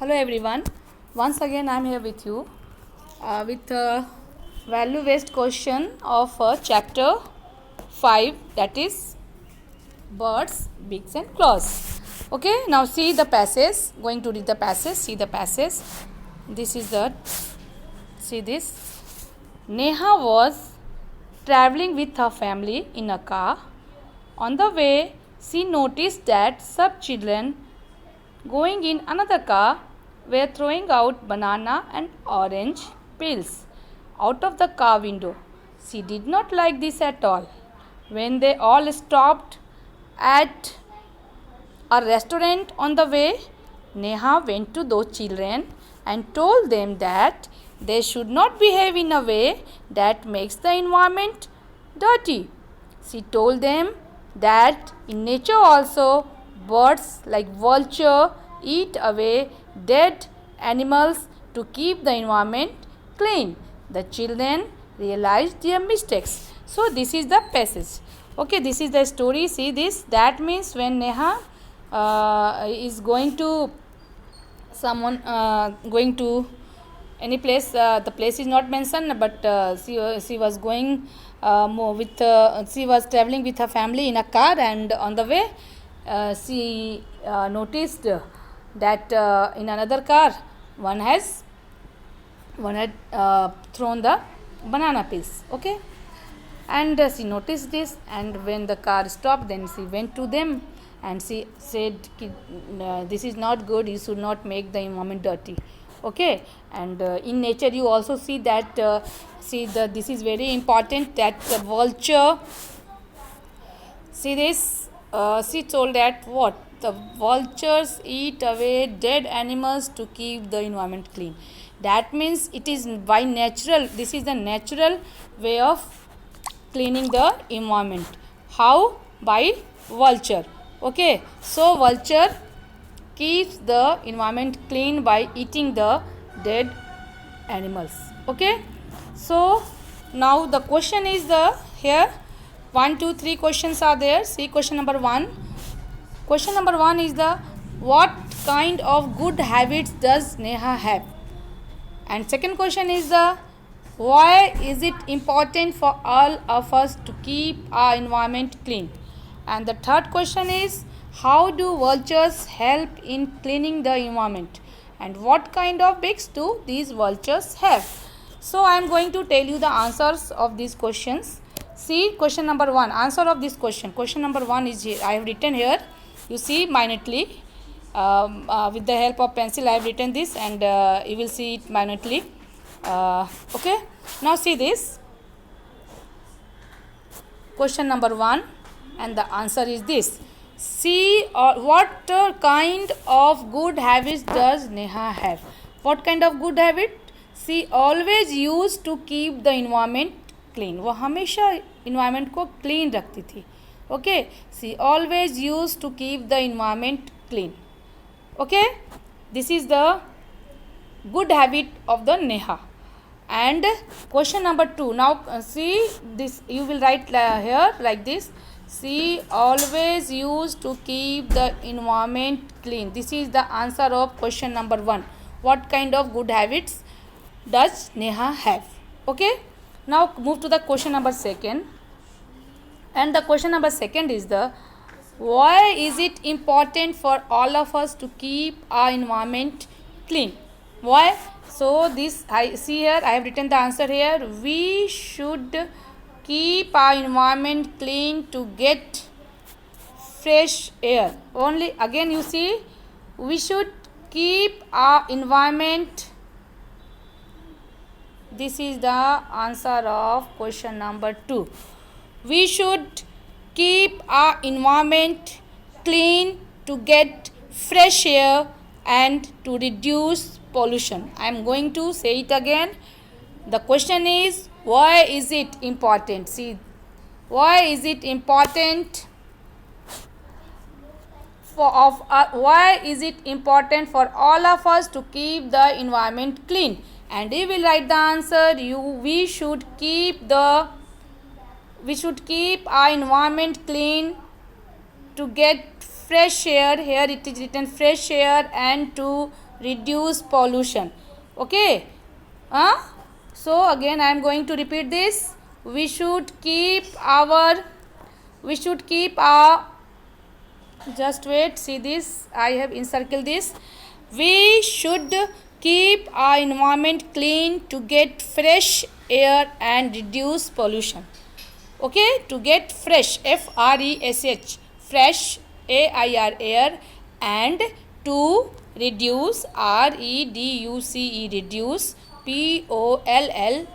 Hello everyone. Once again I am here with you with a value based question of chapter 5, that is birds, beaks and claws. Okay, now see the passage. Going to read the passage. See the passage. This is the, see this. Neha was traveling with her family in a car. On the way, she noticed that some children going in another car were throwing out banana and orange peels out of the car window. She did not like this at all. When they all stopped at a restaurant on the way, Neha went to those children and told them that they should not behave in a way that makes the environment dirty. She told them that in nature also birds like vulture eat away dead animals to keep the environment clean. The children realized their mistakes. So this is the passage. Okay, this is the story. See this. That means when Neha is going to someone going to any place, the place is not mentioned, but she was going she was traveling with her family in a car, and on the way she noticed that in another car one had thrown the banana peels. Okay, and she noticed this, and when the car stopped, then she went to them and she said, this is not good, you should not make the environment dirty. Okay, and in nature you also see that this is very important, that the vulture, see this, she told that what the vultures eat away dead animals to keep the environment clean. That means it is by natural, this is the natural way of cleaning the environment. How? By vulture. Okay, so vulture keeps the environment clean by eating the dead animals. Okay, so now the question is the here 1 2 3 questions are there. See question number 1. Question number 1 is the what kind of good habits does Neha have? And second question is the why is it important for all of us to keep our environment clean? And the third question is how do vultures help in cleaning the environment? And what kind of beaks do these vultures have? So I am going to tell you the answers of these questions. See question number 1, answer of this question. Question number 1 is here. I have written here. You see minutely. With the help of pencil I have written this, and you will see it minutely. Okay, now see this question number 1, and the answer is this. See what kind of good habits does Neha have? What kind of good habit? She always used to keep the environment clean. वो हमेशा environment को clean रखती थी. Okay, she always used to keep the environment clean. Okay, this is the good habit of the Neha. And question number 2, now see this, you will write here like this. She always used to keep the environment clean. This is the answer of question number 1. What kind of good habits does Neha have? Okay, now move to the question number 2. And the question number 2 is the why is it important for all of us to keep our environment clean? Why? So this I see here, I have written the answer here. We should keep our environment clean to get fresh air. Only again you see, we should keep our environment. This is the answer of question number 2. We should keep our environment clean to get fresh air and to reduce pollution. I am going to say it again. The question is why is it important? See, why is it important why is it important for all of us to keep the environment clean? And you will write the answer. We should keep our environment clean to get fresh air. Here it is written fresh air, and to reduce pollution. Okay. So again I am going to repeat this. We should keep our just wait, see this, I have encircled this. We should keep our environment clean to get fresh air and reduce pollution. Okay, to get fresh, fresh, fresh, air, air, and to reduce, reduce, pollution,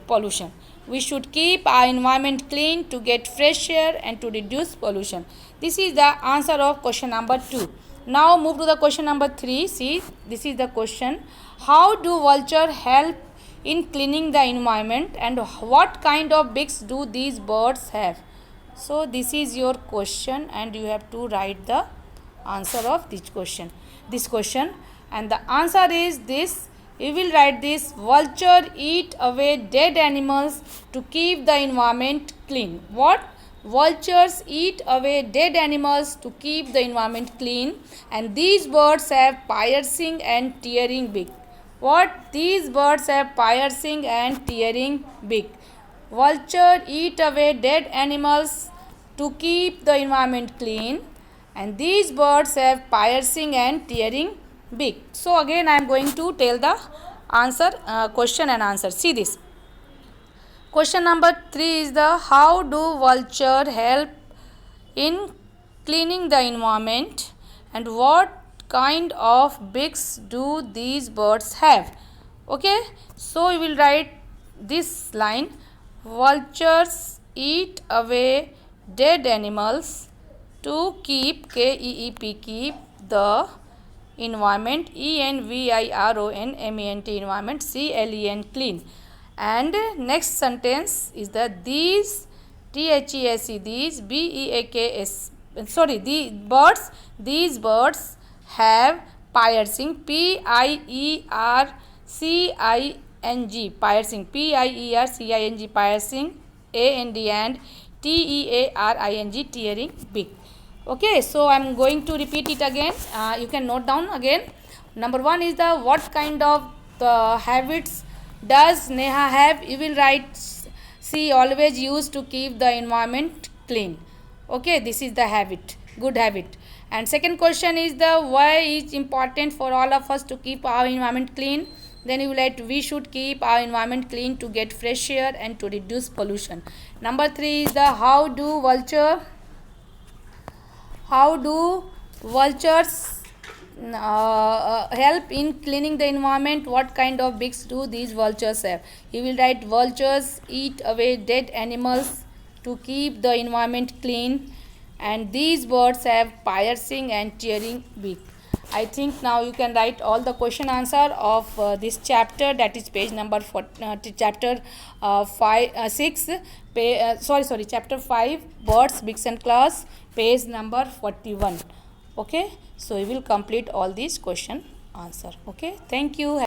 pollution. We should keep our environment clean to get fresh air and to reduce pollution. This is the answer of question number 2. Now move to the question number 3. See, this is the question. How do vultures help in cleaning the environment, and what kind of beaks do these birds have? So this is your question, and you have to write the answer of this question. And the answer is this. You will write this: vulture eat away dead animals to keep the environment clean. What? Vultures eat away dead animals to keep the environment clean, and these birds have piercing and tearing beak. What? These birds have piercing and tearing beak. Vulture eat away dead animals to keep the environment clean, and these birds have piercing and tearing beak. So again I am going to tell the answer, question and answer. See this. Question number 3 is the how do vulture help in cleaning the environment, and what kind of beaks do these birds have? Okay, so you will write this line: vultures eat away dead animals to keep, keep the environment, environment, environment, clean. And next sentence is that these, these, these birds have piercing, piercing, piercing, piercing, and tearing beak. Okay, so I am going to repeat it again. You can note down again. Number 1 is the what kind of habits does Neha have? You will write she always used to keep the environment clean. Okay, this is the habit, good habit. And second question is the why is important for all of us to keep our environment clean. Then you will write we should keep our environment clean to get fresh air and to reduce pollution. Number 3 is the how do vultures help in cleaning the environment, what kind of beaks do these vultures have? You will write vultures eat away dead animals to keep the environment clean, and these birds have piercing and tearing beak. I think now you can write all the question answer of this chapter, that is page number chapter 6, chapter 5, birds, beaks and claws, page number 41. Okay, so we will complete all these question answer. Okay, thank you.